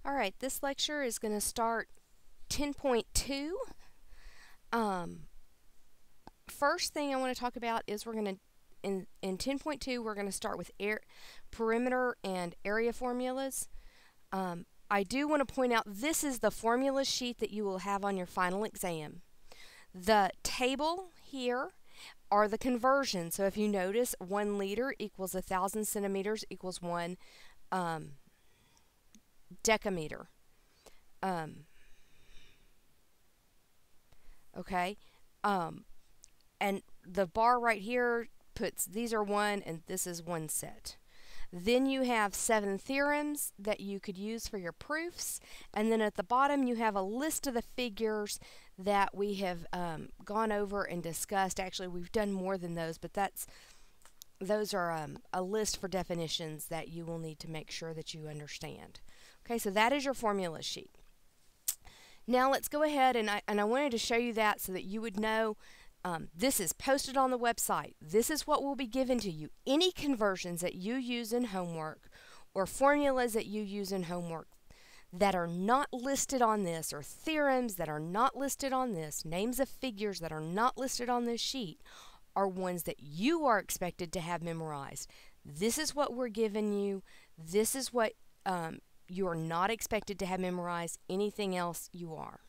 All right, this lecture is going to start 10.2. First thing I want to talk about is we're going to, in 10.2, we're going to start with perimeter and area formulas. I do want to point out this is the formula sheet that you will have on your final exam. The table here are the conversions. So if you notice, 1 liter equals 1,000 centimeters equals 1 decameter. Okay, and the bar right here puts these are 1 and this is 1 set. Then you have 7 theorems that you could use for your proofs, and then at the bottom you have a list of the figures that we have gone over and discussed. Actually, we've done more than those, but those are a list for definitions that you will need to make sure that you understand. Okay, so that is your formula sheet. Now let's go ahead, and I wanted to show you that so that you would know this is posted on the website. This is what will be given to you. Any conversions that you use in homework or formulas that you use in homework that are not listed on this, or theorems that are not listed on this, names of figures that are not listed on this sheet, are ones that you are expected to have memorized. This is what we're giving you. This is what you are not expected to have memorized. Anything else you are.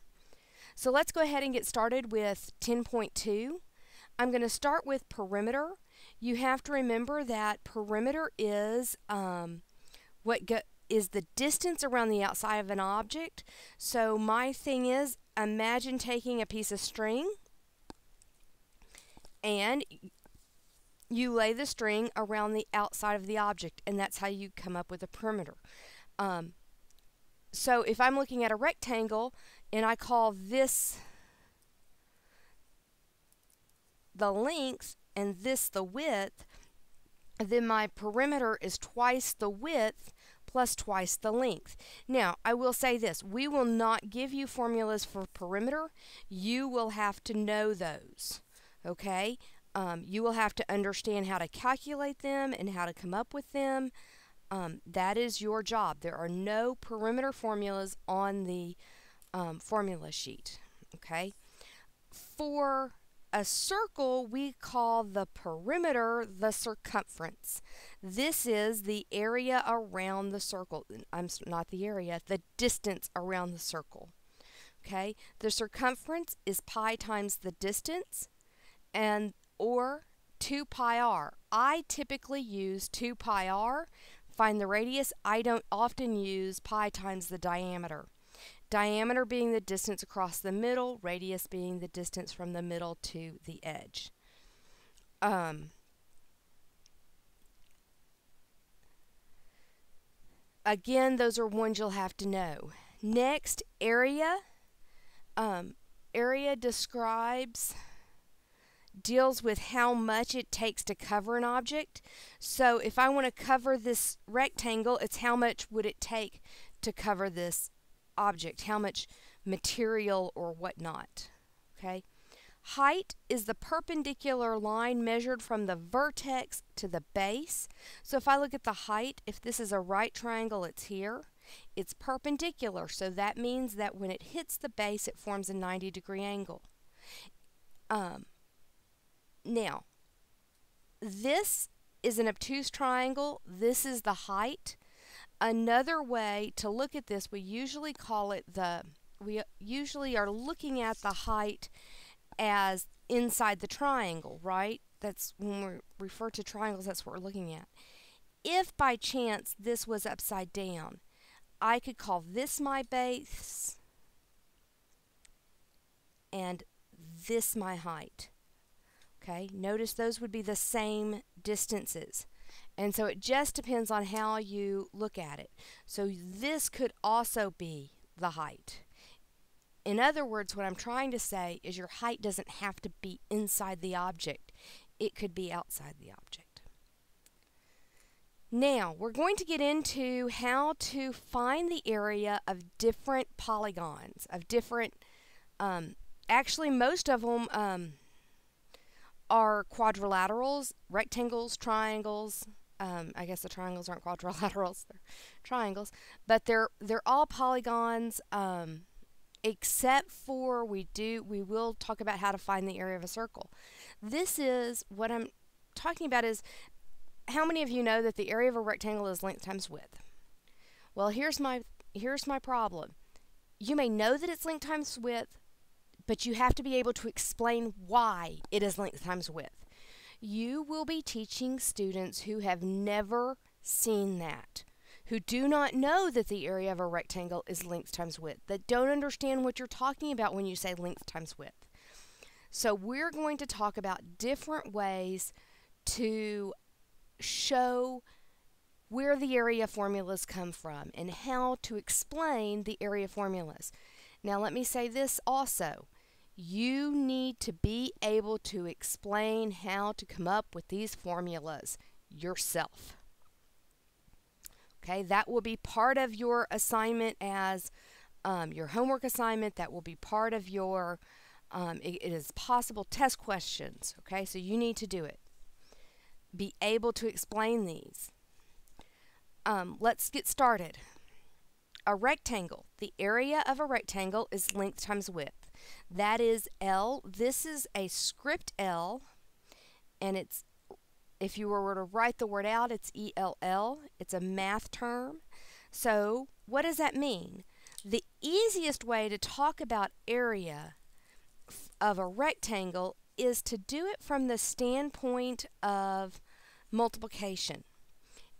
So let's go ahead and get started with 10.2. I'm going to start with perimeter. You have to remember that perimeter is is the distance around the outside of an object. So my thing is, imagine taking a piece of string and you lay the string around the outside of the object, and that's how you come up with a perimeter. So if I'm looking at a rectangle and I call this the length and this the width, then my perimeter is twice the width plus twice the length. Now, I will say this, we will not give you formulas for perimeter. You will have to know those, okay? You will have to understand how to calculate them and how to come up with them. That is your job. There are no perimeter formulas on the formula sheet, okay? For a circle, we call the perimeter the circumference. This is the area around the circle. Not the area, the distance around the circle. Okay? The circumference is pi times the distance, or 2 pi r. I typically use 2 pi r. Find the radius. I don't often use pi times the diameter. Diameter being the distance across the middle, radius being the distance from the middle to the edge. Again, those are ones you'll have to know. Next, area. Area deals with how much it takes to cover an object. So if I want to cover this rectangle, it's how much would it take to cover this object, how much material or whatnot. Okay. Height is the perpendicular line measured from the vertex to the base. So if I look at the height, if this is a right triangle, it's here. It's perpendicular, so that means that when it hits the base, it forms a 90-degree angle. Now, this is an obtuse triangle. This is the height. Another way to look at this, we usually are looking at the height as inside the triangle, right? That's when we refer to triangles, that's what we're looking at. If by chance this was upside down, I could call this my base and this my height. Okay, notice those would be the same distances. And so it just depends on how you look at it. So this could also be the height. In other words, what I'm trying to say is your height doesn't have to be inside the object. It could be outside the object. Now, we're going to get into how to find the area of different polygons, of different, actually most of them are quadrilaterals, rectangles, triangles, I guess the triangles aren't quadrilaterals; they're triangles, but they're all polygons. Except for we will talk about how to find the area of a circle. This is what I'm talking about is how many of you know that the area of a rectangle is length times width? Well, here's my problem. You may know that it's length times width, but you have to be able to explain why it is length times width. You will be teaching students who have never seen that, who do not know that the area of a rectangle is length times width, that don't understand what you're talking about when you say length times width. So we're going to talk about different ways to show where the area formulas come from and how to explain the area formulas. Now let me say this also. You need to be able to explain how to come up with these formulas yourself. Okay, that will be part of your assignment as your homework assignment. That will be part of your, it is possible test questions. Okay, so you need to do it. Be able to explain these. Let's get started. A rectangle. The area of a rectangle is length times width. That is L. This is a script L, and it's, if you were to write the word out, it's ELL. It's a math term. So what does that mean? The easiest way to talk about area of a rectangle is to do it from the standpoint of multiplication.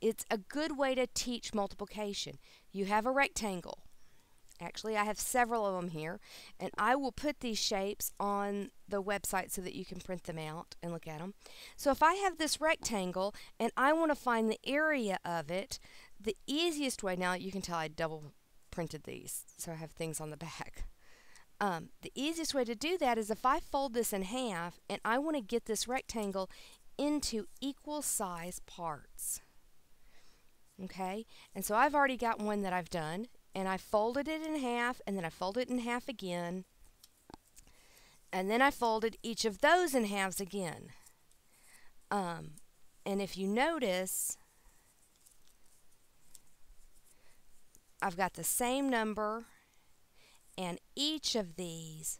It's a good way to teach multiplication. You have a rectangle. Actually, I have several of them here, and I will put these shapes on the website so that you can print them out and look at them. So if I have this rectangle and I want to find the area of it, the easiest way, now you can tell I double printed these, so I have things on the back. The easiest way to do that is if I fold this in half and I want to get this rectangle into equal size parts. Okay, and so I've already got one that I've done, and I folded it in half, and then I folded it in half again, and then I folded each of those in halves again. And if you notice, I've got the same number, and each of these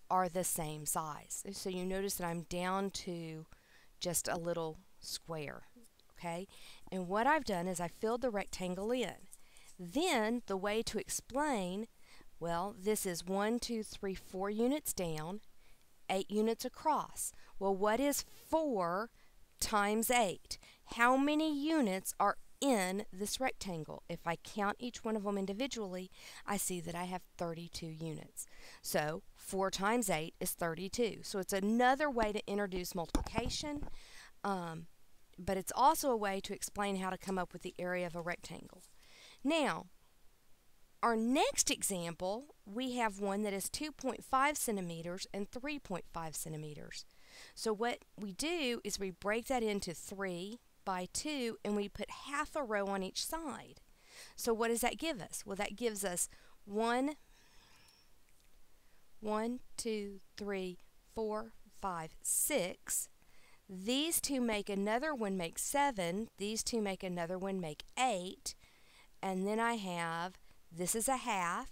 are the same size. So you notice that I'm down to just a little square. Okay, and what I've done is I filled the rectangle in. Then the way to explain, well, this is 1, 2, 3, 4 units down, 8 units across. Well, what is 4 times 8? How many units are in this rectangle? If I count each one of them individually, I see that I have 32 units. So 4 times 8 is 32. So it's another way to introduce multiplication. But it's also a way to explain how to come up with the area of a rectangle. Now, our next example, we have one that is 2.5 centimeters and 3.5 centimeters. So what we do is we break that into 3 by 2, and we put half a row on each side. So what does that give us? Well, that gives us 1, 2, 3, 4, 5, 6. These two make another one make 7. These two make another one make 8. And then I have, this is a half,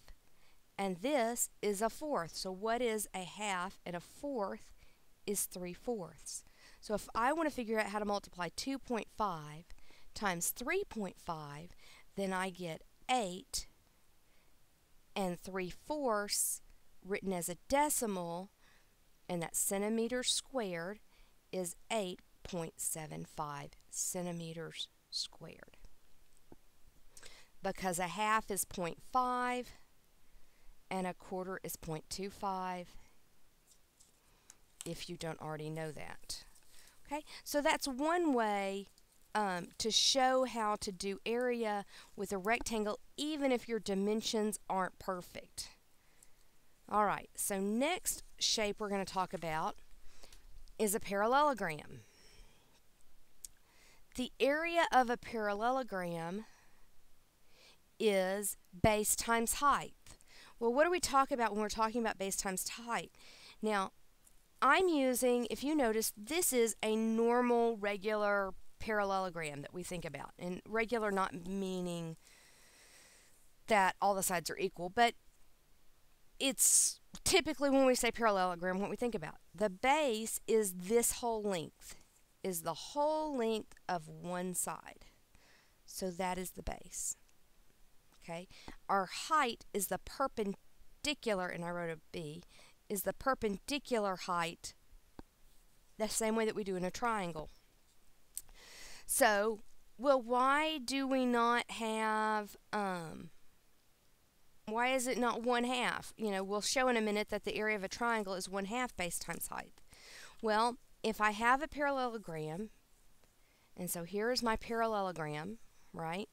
and this is a fourth. So what is a half and a fourth is 3/4. So if I want to figure out how to multiply 2.5 times 3.5, then I get 8 and 3/4 written as a decimal, and that's centimeters squared, is 8.75 centimeters squared. Because a half is 0.5 and a quarter is 0.25, if you don't already know that. Okay, so that's one way to show how to do area with a rectangle, even if your dimensions aren't perfect. All right, so next shape we're going to talk about is a parallelogram. The area of a parallelogram is base times height. Well, what do we talk about when we're talking about base times height? Now, I'm using, if you notice, this is a normal, regular parallelogram that we think about. And regular not meaning that all the sides are equal, but it's typically when we say parallelogram what we think about. The base is this whole length, is the whole length of one side. So that is the base. Okay? Our height is the perpendicular, and I wrote a B, is the perpendicular height, the same way that we do in a triangle. So, well, why do we not have, why is it not 1/2? You know, we'll show in a minute that the area of a triangle is 1/2 base times height. Well, if I have a parallelogram, and so here is my parallelogram, right?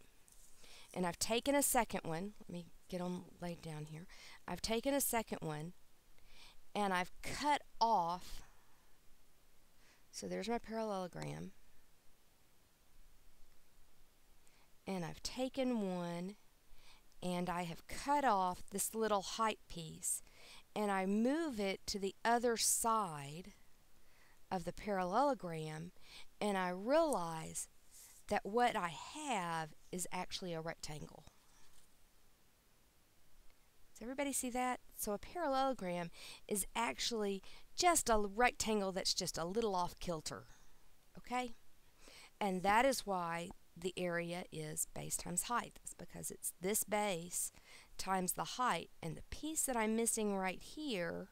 And I've taken a second one. Let me get them laid down here. I've taken a second one, and I've cut off. So there's my parallelogram. And I've taken one, and I have cut off this little height piece, and I move it to the other side of the parallelogram, and I realize that what I have is actually a rectangle. Does everybody see that? So a parallelogram is actually just a rectangle that's just a little off kilter. Okay? And that is why the area is base times height. It's because it's this base times the height, and the piece that I'm missing right here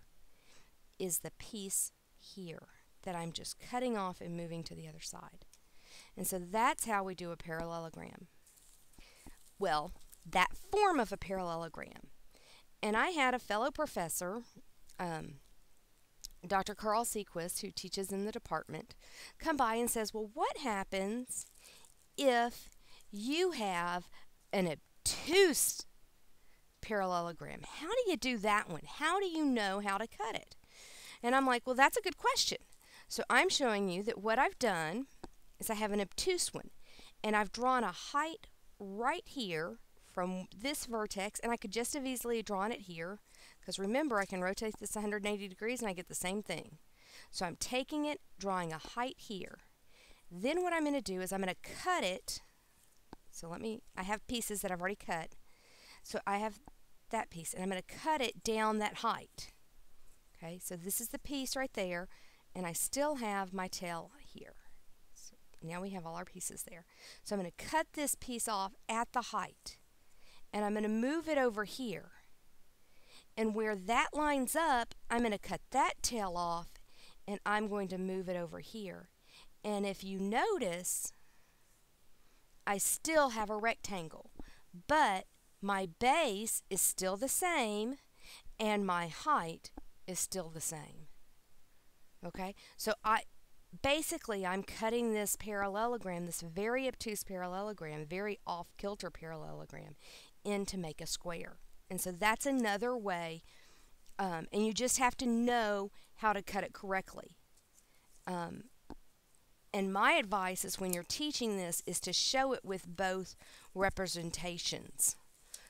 is the piece here that I'm just cutting off and moving to the other side. And so that's how we do a parallelogram. Well, that form of a parallelogram. And I had a fellow professor, Dr. Carl Sequist, who teaches in the department, come by and says, well, what happens if you have an obtuse parallelogram? How do you do that one? How do you know how to cut it? And I'm like, well, that's a good question. So I'm showing you that what I've done is I have an obtuse one, and I've drawn a height right here from this vertex, and I could just have easily drawn it here, because remember, I can rotate this 180 degrees and I get the same thing. So I'm taking it, drawing a height here. Then what I'm going to do is I'm going to cut it. So I have pieces that I've already cut. So I have that piece, and I'm going to cut it down that height. Okay, so this is the piece right there, and I still have my tail here. So now we have all our pieces there. So I'm going to cut this piece off at the height, and I'm going to move it over here. And where that lines up, I'm going to cut that tail off, and I'm going to move it over here. And if you notice, I still have a rectangle, but my base is still the same, and my height is still the same. Okay, so basically I'm cutting this parallelogram, this very obtuse parallelogram, very off-kilter parallelogram, in to make a square. And so that's another way, and you just have to know how to cut it correctly. And my advice is when you're teaching this is to show it with both representations,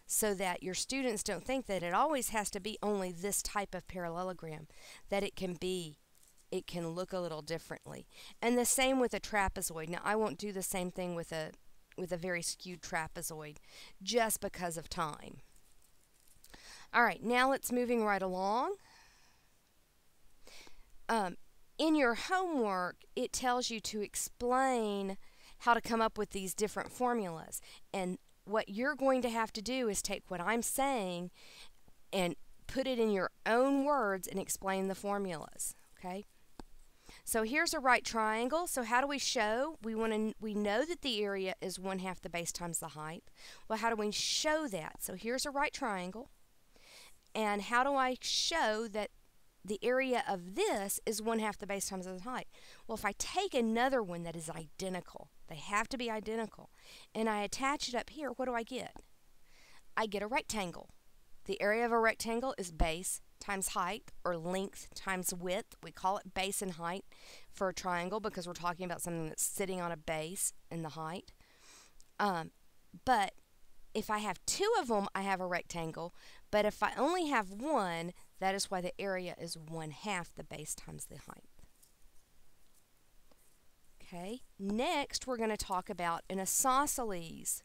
so that your students don't think that it always has to be only this type of parallelogram, that it can look a little differently. And the same with a trapezoid. Now I won't do the same thing with a very skewed trapezoid just because of time. All right, now let's moving right along. In your homework, it tells you to explain how to come up with these different formulas. And what you're going to have to do is take what I'm saying and put it in your own words and explain the formulas. Okay? So here's a right triangle. So how do we show? We know that the area is 1/2 the base times the height. Well, how do we show that? So here's a right triangle. And how do I show that the area of this is 1/2 the base times the height? Well, if I take another one that is identical, they have to be identical, and I attach it up here, what do I get? I get a rectangle. The area of a rectangle is base times height, or length times width. We call it base and height for a triangle because we're talking about something that's sitting on a base in the height. But if I have two of them, I have a rectangle. But if I only have one, that is why the area is 1/2 the base times the height. Okay, next we're going to talk about an isosceles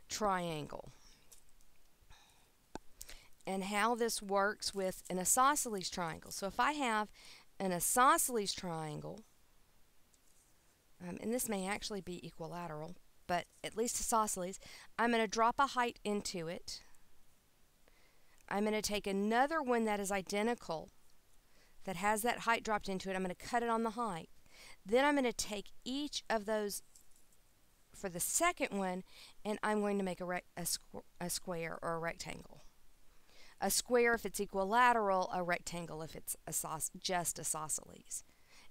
triangle and how this works with an isosceles triangle. So if I have an isosceles triangle, and this may actually be equilateral, but at least isosceles, I'm going to drop a height into it. I'm going to take another one that is identical, that has that height dropped into it. I'm going to cut it on the height. Then I'm going to take each of those for the second one, and I'm going to make a square or a rectangle. A square if it's equilateral, a rectangle if it's just isosceles.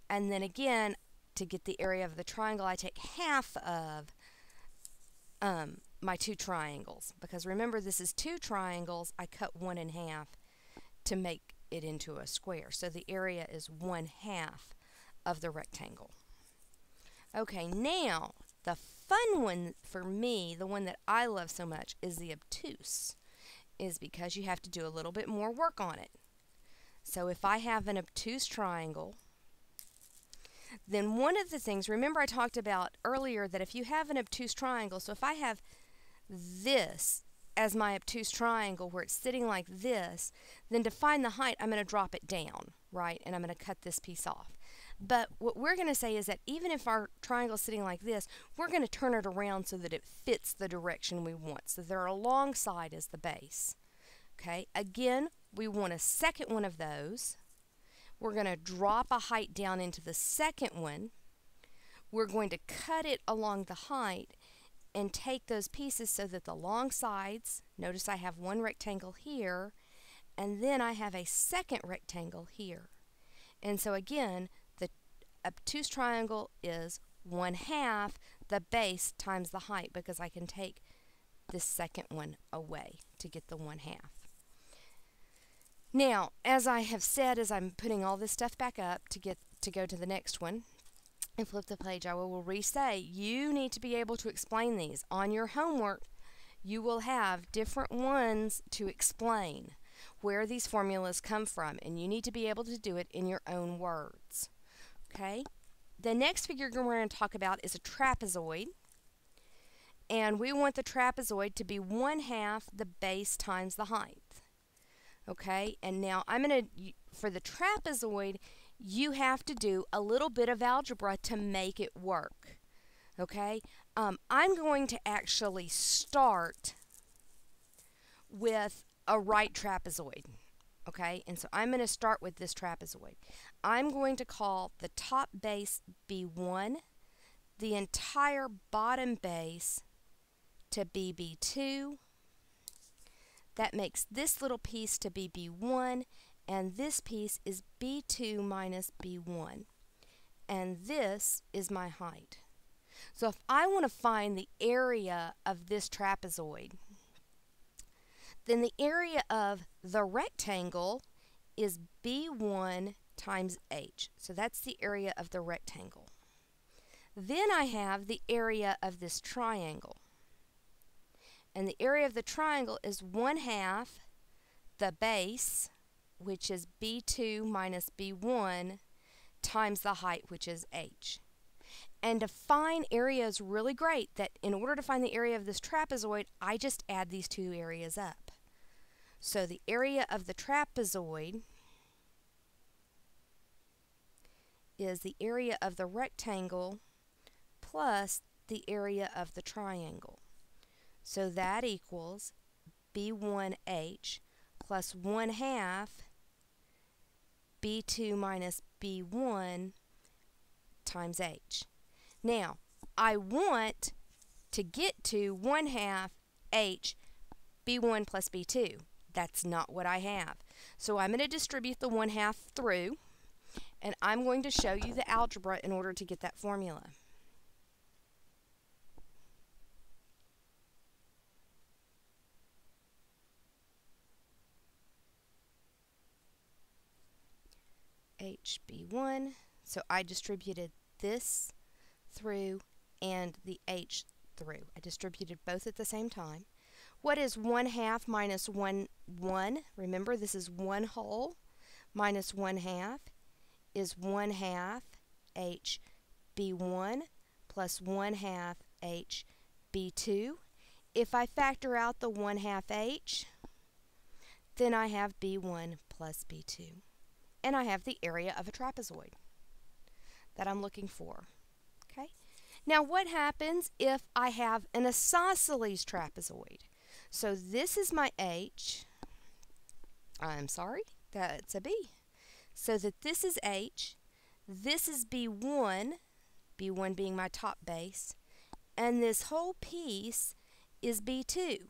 And then again, to get the area of the triangle, I take half of my two triangles. Because remember, this is two triangles. I cut one in half to make it into a square. So the area is 1/2 of the rectangle. Okay, now the fun one for me, the one that I love so much, is the obtuse. Is because you have to do a little bit more work on it. So if I have an obtuse triangle, then one of the things, remember I talked about earlier that if you have an obtuse triangle, so if I have this as my obtuse triangle where it's sitting like this, then to find the height, I'm going to drop it down, right? And I'm going to cut this piece off. But what we're going to say is that even if our triangle is sitting like this, we're going to turn it around so that it fits the direction we want. So they're alongside as the base. Okay, again, we want a second one of those. We're going to drop a height down into the second one. We're going to cut it along the height and take those pieces so that the long sides, notice I have one rectangle here, and then I have a second rectangle here. And so again, the obtuse triangle is 1/2 the base times the height, because I can take this second one away to get the 1/2. Now, as I have said, as I'm putting all this stuff back up to go to the next one and flip the page, I will re-say, you need to be able to explain these. On your homework, you will have different ones to explain where these formulas come from, and you need to be able to do it in your own words. Okay? The next figure we're going to talk about is a trapezoid, and we want the trapezoid to be 1/2 the base times the height. Okay, and now I'm going to, for the trapezoid, you have to do a little bit of algebra to make it work. Okay, I'm going to actually start with a right trapezoid. Okay, and so I'm going to start with this trapezoid. I'm going to call the top base B1, the entire bottom base to be B2. That makes this little piece to be B1, and this piece is B2 minus B1. And this is my height. So if I want to find the area of this trapezoid, then the area of the rectangle is B1 times H. So that's the area of the rectangle. Then I have the area of this triangle. And the area of the triangle is 1/2 the base, which is B2 minus B1, times the height, which is H. And to find area is really great, that in order to find the area of this trapezoid, I just add these two areas up. So the area of the trapezoid is the area of the rectangle plus the area of the triangle. So that equals B1H plus 1/2 B2 minus B1 times H. Now, I want to get to 1/2 H B1 plus B2. That's not what I have. So I'm going to distribute the 1/2 through, and I'm going to show you the algebra in order to get that formula. HB1, so I distributed this through and the H through. I distributed both at the same time. What is 1/2 minus 1? Remember, this is 1 whole minus 1/2 is 1/2 H B1 plus 1/2 h B2. If I factor out the 1/2 h, then I have B1 plus B2. And I have the area of a trapezoid that I'm looking for. Okay? Now what happens if I have an isosceles trapezoid? So this is my H. I'm sorry, that's a B. So that this is H, this is B1, B1 being my top base, and this whole piece is B2.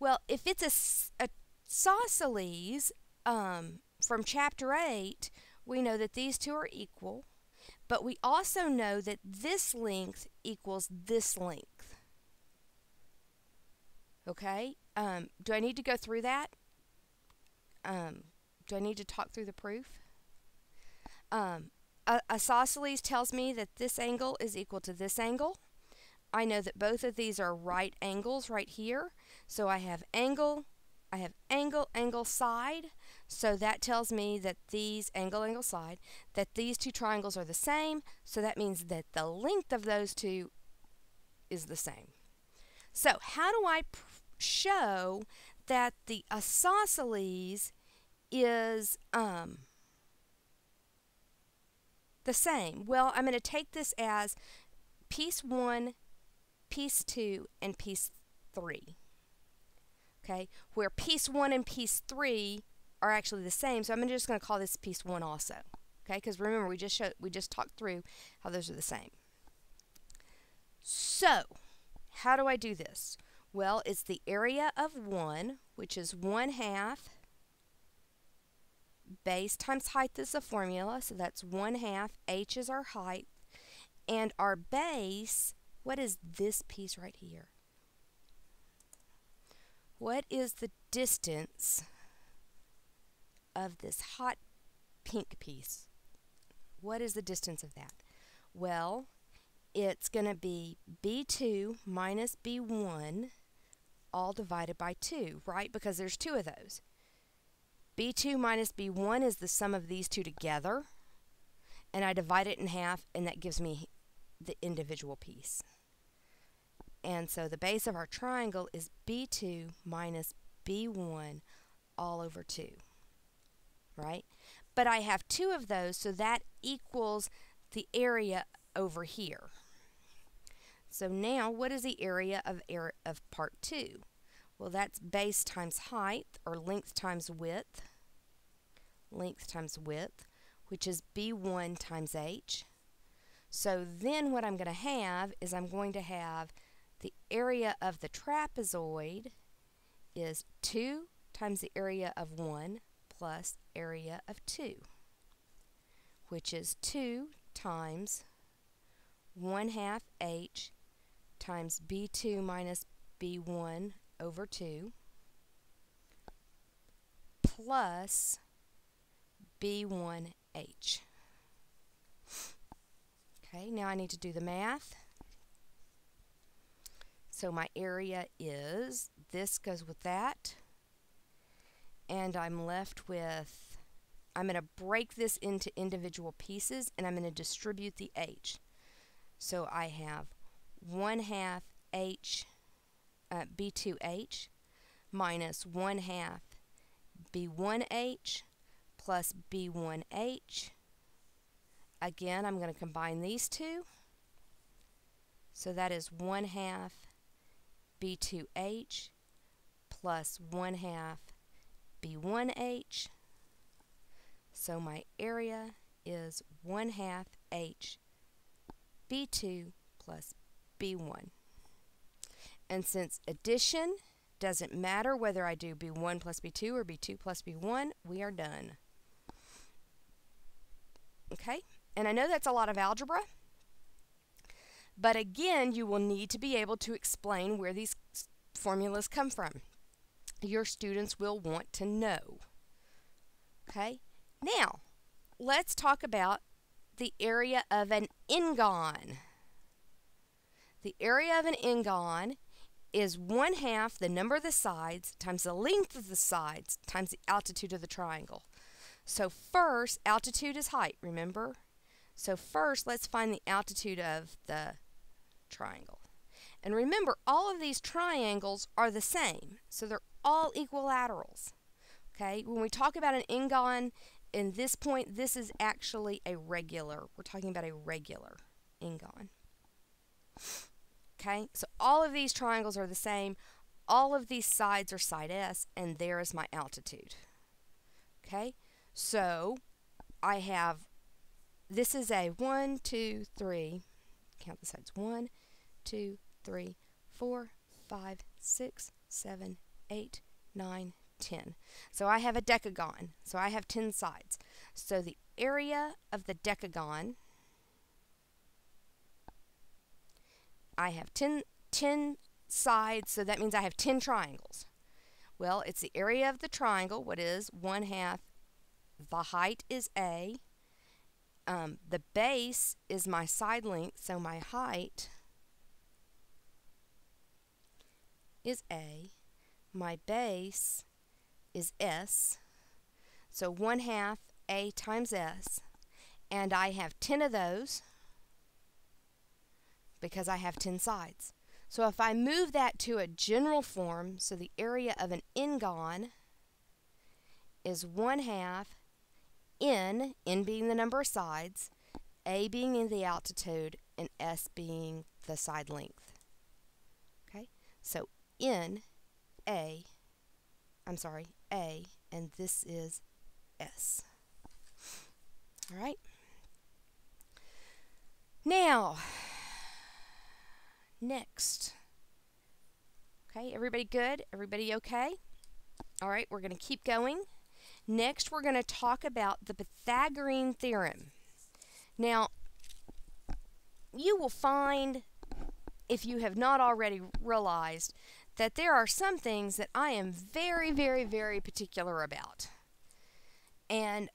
Well, if it's a isosceles from chapter 8, we know that these two are equal, but we also know that this length equals this length. Okay? Do I need to go through that? Do I need to talk through the proof? Isosceles tells me that this angle is equal to this angle. I know that both of these are right angles right here. So I have angle, angle, side. So that tells me that these angle, side, that these two triangles are the same. So that means that the length of those two is the same. So how do I show that the isosceles is the same? Well, I'm going to take this as piece 1, piece 2, and piece 3. Okay, where piece 1 and piece 3 are actually the same, so I'm just going to call this piece 1 also. Okay, because remember we just talked through how those are the same. So, how do I do this? Well, it's the area of 1, which is 1/2 base times height is the formula, so that's 1/2. H is our height. And our base, what is this piece right here? What is the distance of this hot pink piece? What is the distance of that? Well, it's going to be B2 minus B1 all divided by 2, right? Because there's two of those. B2 minus B1 is the sum of these two together, and I divide it in half, and that gives me the individual piece. And so the base of our triangle is B2 minus B1 all over 2, right? But I have two of those, so that equals the area over here. So now, what is the area of part 2? Well, that's base times height, or length times width, which is B1 times H. So then what I'm going to have is I'm going to have the area of the trapezoid is 2 times the area of 1 plus area of 2, which is 2 times 1/2 H times B2 minus B1 over 2 plus B1H. Okay, now I need to do the math. So my area is, this goes with that, and I'm left with, I'm going to break this into individual pieces, and I'm going to distribute the H. So I have 1/2 H, B2H minus 1/2 B1H plus B1H. Again, I'm going to combine these two. So that is 1/2 B2H plus 1/2 B1H. So my area is 1/2 H B2 plus B1. And since addition doesn't matter whether I do B1 plus B2 or B2 plus B1, we are done. Okay? And I know that's a lot of algebra, but again, you will need to be able to explain where these formulas come from. Your students will want to know. Okay? Now, let's talk about the area of an n-gon. The area of an n-gon is 1/2 the number of the sides times the length of the sides times the altitude of the triangle. So first, altitude is height, remember? So first, let's find the altitude of the triangle. And remember, all of these triangles are the same, so they're all equilaterals. Okay, when we talk about an ingon, in this point, this is actually a regular. We're talking about a regular ingon. Okay, so all of these triangles are the same. All of these sides are side S, and there is my altitude. Okay, so I have, this is a 1, 2, 3, count the sides, 1, 2, 3, 4, 5, 6, 7, 8, 9, 10. So I have a decagon, so I have 10 sides. So the area of the decagon, I have 10 sides, so that means I have 10 triangles. Well, it's the area of the triangle. What is 1/2? The height is A. The base is my side length, so my height is A. My base is S. So 1/2 A times S. And I have 10 of those because I have 10 sides. So if I move that to a general form, so the area of an ingon is 1/2 N being the number of sides, A being the altitude, and S being the side length. Okay, so A, and this is S. All right. Now, next. Okay, everybody good? Everybody okay? All right, we're going to keep going. Next, we're going to talk about the Pythagorean theorem. Now, you will find, if you have not already realized, that there are some things that I am very, very, very particular about. And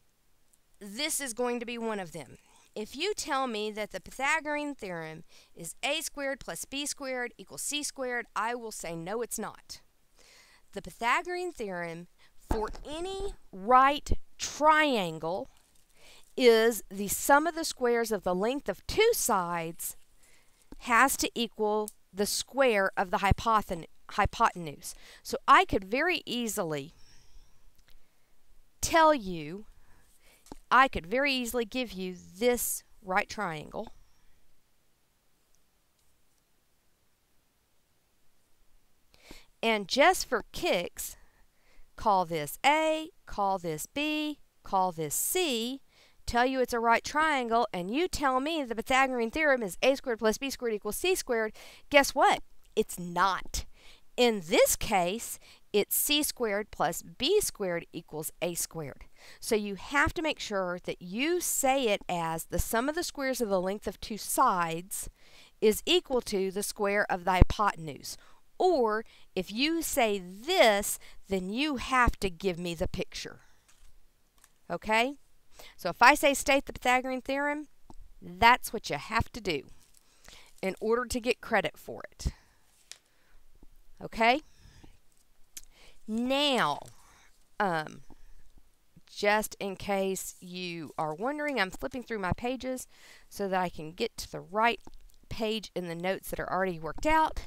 this is going to be one of them. If you tell me that the Pythagorean theorem is a squared plus b squared equals c squared, I will say no, it's not. The Pythagorean theorem for any right triangle is the sum of the squares of the length of two sides has to equal the square of the hypotenuse. So I could very easily tell you, I could very easily give you this right triangle. And just for kicks, call this A, call this B, call this C, tell you it's a right triangle, and you tell me the Pythagorean theorem is a squared plus b squared equals c squared. Guess what? It's not. In this case, it's c squared plus b squared equals a squared. So you have to make sure that you say it as the sum of the squares of the length of two sides is equal to the square of the hypotenuse. Or if you say this, then you have to give me the picture. Okay? So if I say state the Pythagorean theorem, that's what you have to do in order to get credit for it. Okay? Now, just in case you are wondering, I'm flipping through my pages so that I can get to the right page in the notes that are already worked out.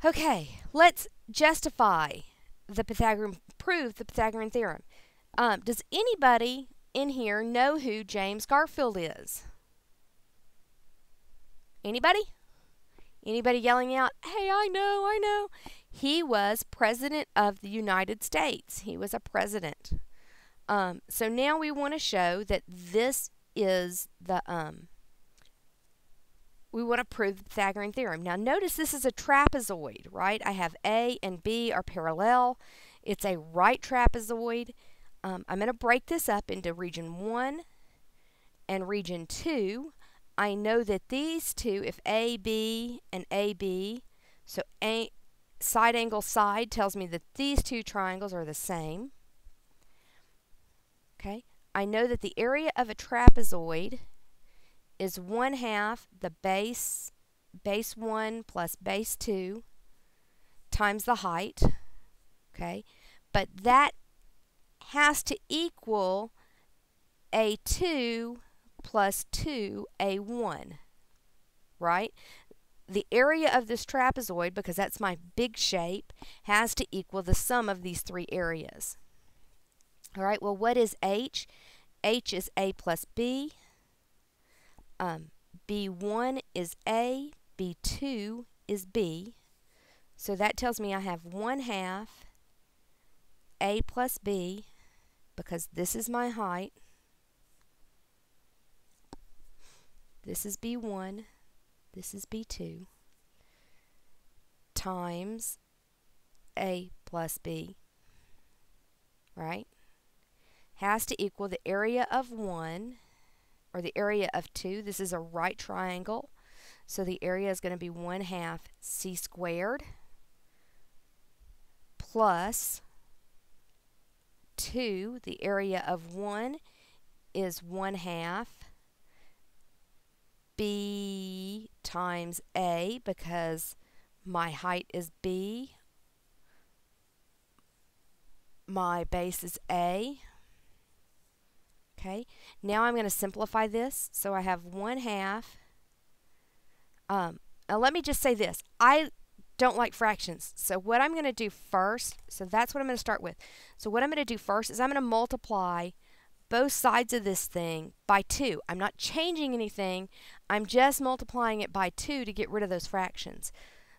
Okay, let's justify the Pythagorean, prove the Pythagorean theorem. Does anybody in here know who James Garfield is? Anybody? Anybody yelling out, hey, I know. He was President of the United States. He was a president. So now we want to show that this is the, we want to prove the Pythagorean theorem. Now notice this is a trapezoid, right? I have A and B are parallel. It's a right trapezoid. I'm going to break this up into region 1 and region 2. I know that these two, if AB and AB, so A, side angle side tells me that these two triangles are the same. Okay, I know that the area of a trapezoid is 1/2 the base 1 plus base 2 times the height. Okay, but that has to equal A2 plus 2a1, right? The area of this trapezoid, because that's my big shape, has to equal the sum of these three areas. All right, well, what is h? H is a plus b. B1 is a, B2 is b. So that tells me I have 1/2 a plus b, because this is my height. This is B1, this is B2, times a plus b, right? Has to equal the area of 1, or the area of 2. This is a right triangle, so the area is going to be 1/2 c squared plus 2. The area of 1 is 1/2 b times a, because my height is b, my base is a. Okay, now I'm going to simplify this. So I have 1/2. Now let me just say this. I don't like fractions. So what I'm going to do first, so that's what I'm going to start with. So what I'm going to do first is I'm going to multiply both sides of this thing by 2. I'm not changing anything. I'm just multiplying it by 2 to get rid of those fractions.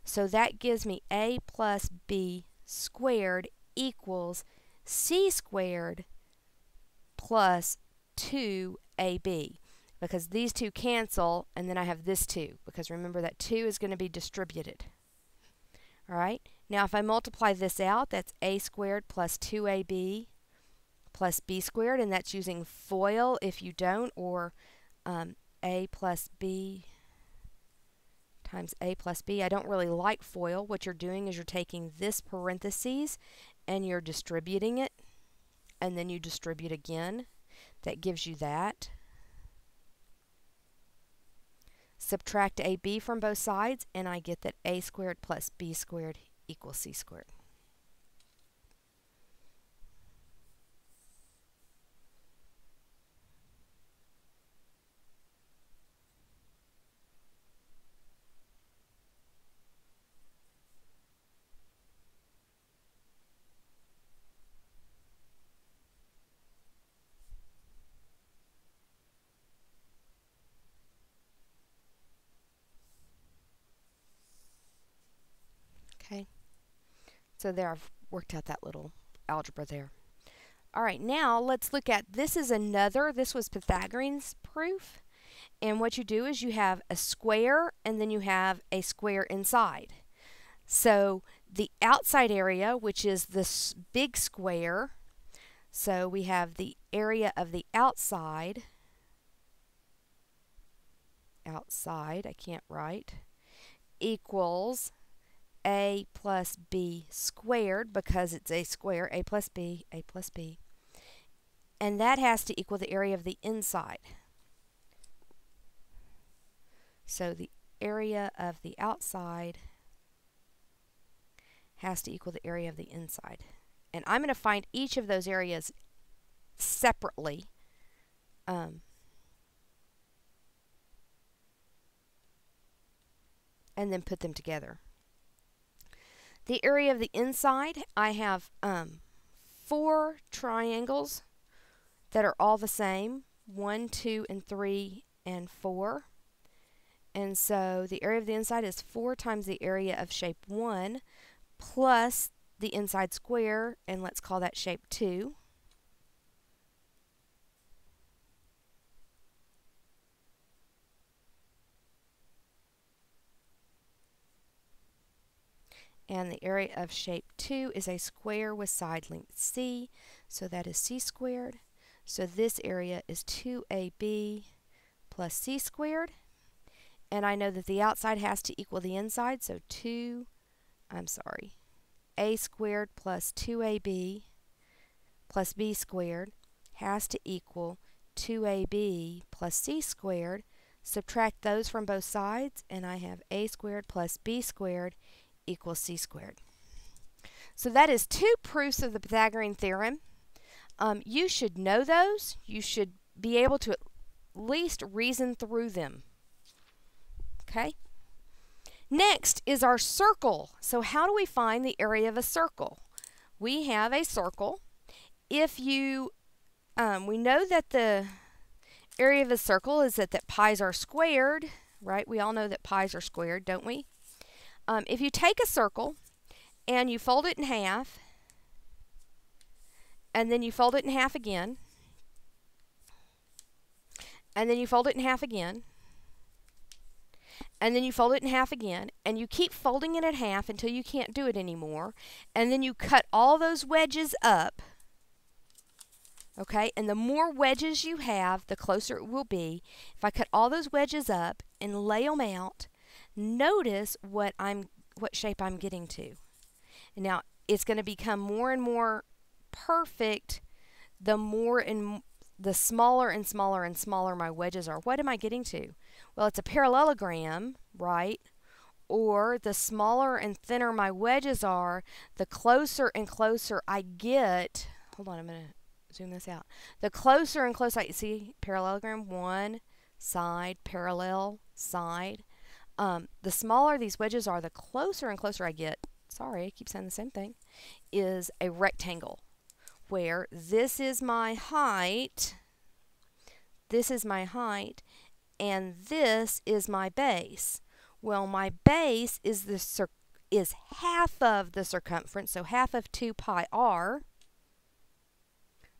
So that gives me a plus b squared equals c squared plus 2ab, because these two cancel, and then I have this 2, because remember that 2 is going to be distributed. All right, now if I multiply this out, that's a squared plus 2ab plus b squared, and that's using FOIL if you don't, or a plus b times a plus b. I don't really like FOIL. What you're doing is you're taking this parentheses and you're distributing it, and then you distribute again. That gives you that. Subtract ab from both sides, and I get that a squared plus b squared equals c squared. Okay, so there I've worked out that little algebra there. All right, now let's look at, this was Pythagorean's proof, and what you do is you have a square and then you have a square inside. So the outside area, which is this big square, so we have the area of the outside, I can't write, equals a plus b squared, because it's a square, a plus b, and that has to equal the area of the inside. So the area of the outside has to equal the area of the inside. And I'm going to find each of those areas separately. And then put them together. The area of the inside, I have 4 triangles that are all the same, 1, 2, and 3, and 4. And so the area of the inside is 4 times the area of shape 1 plus the inside square, and let's call that shape 2. And the area of shape 2 is a square with side length c, so that is c squared. So this area is 2ab plus c squared. And I know that the outside has to equal the inside, so a squared plus 2ab plus b squared has to equal 2ab plus c squared. Subtract those from both sides, and I have a squared plus b squared equals c squared. So that is 2 proofs of the Pythagorean theorem. You should know those. You should be able to least reason through them. Okay? Next is our circle. So how do we find the area of a circle? We have a circle. If you, we know that the area of a circle is that pi's are squared, right? We all know that pi's are squared, don't we? If you take a circle and you fold it in half, and then you fold it in half again, and then you fold it in half again, and then you fold it in half again, and you keep folding it in half until you can't do it anymore, and then you cut all those wedges up, okay? And the more wedges you have, the closer it will be. If I cut all those wedges up and lay them out, notice what shape I'm getting to. And now it's going to become more and more perfect the smaller and smaller and smaller my wedges are. What am I getting to? Well, it's a parallelogram, right? Or the smaller and thinner my wedges are, the closer and closer I get. Hold on, I'm going to zoom this out. The closer and closer I see, parallelogram, one side, parallel, side. The smaller these wedges are, the closer and closer I get, sorry, I keep saying the same thing, is a rectangle, where this is my height, and this is my base. Well, my base is half of the circumference, so half of 2 pi r,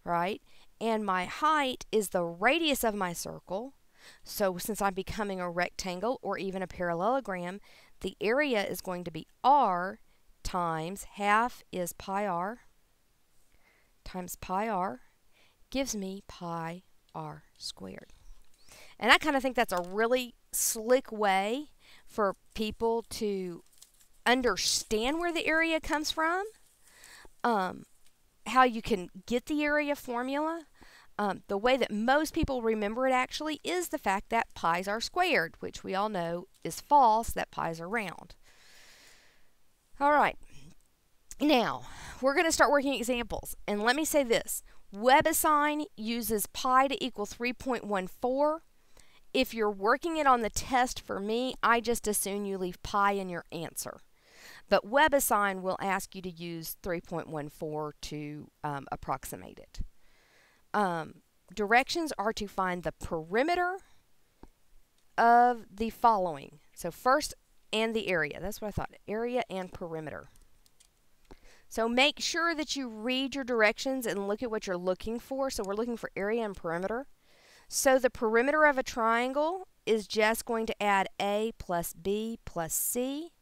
right? And my height is the radius of my circle. So since I'm becoming a rectangle or even a parallelogram, the area is going to be r times half is pi r times pi r gives me pi r squared. And I kind of think that's a really slick way for people to understand where the area comes from, how you can get the area formula. The way that most people remember it actually is the fact that pi's are squared, which we all know is false, that pi's are round. All right. Now, we're going to start working examples. And let me say this. WebAssign uses pi to equal 3.14. If you're working it on the test for me, I just assume you leave pi in your answer. But WebAssign will ask you to use 3.14 to approximate it. Directions are to find the perimeter of the following. So first, and the area. That's what I thought. Area and perimeter. So make sure that you read your directions and look at what you're looking for. So we're looking for area and perimeter. So the perimeter of a triangle is just going to add A plus B plus C.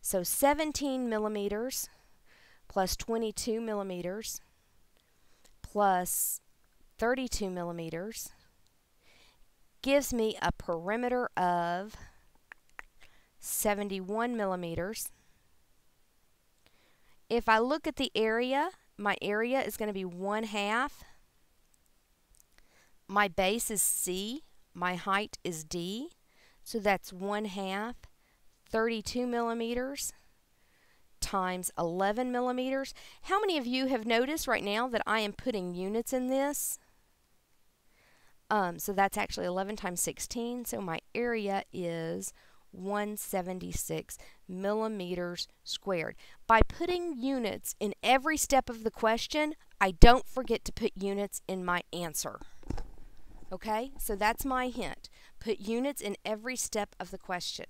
So 17 millimeters plus 22 millimeters plus 32 millimeters gives me a perimeter of 71 millimeters. If I look at the area, my area is going to be 1/2. My base is C. My height is D. So that's 1/2 32 millimeters times 11 millimeters. How many of you have noticed right now that I am putting units in this? So that's actually 11 times 16. So my area is 176 millimeters squared. By putting units in every step of the question, I don't forget to put units in my answer. Okay, so that's my hint. Put units in every step of the question.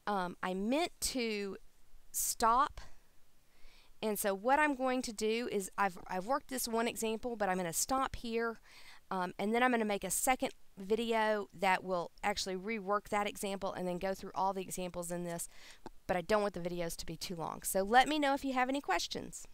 I meant to stop, and so what I'm going to do is I've worked this one example, but I'm going to stop here, and then I'm going to make a second video that will actually rework that example and then go through all the examples in this, but I don't want the videos to be too long. So let me know if you have any questions.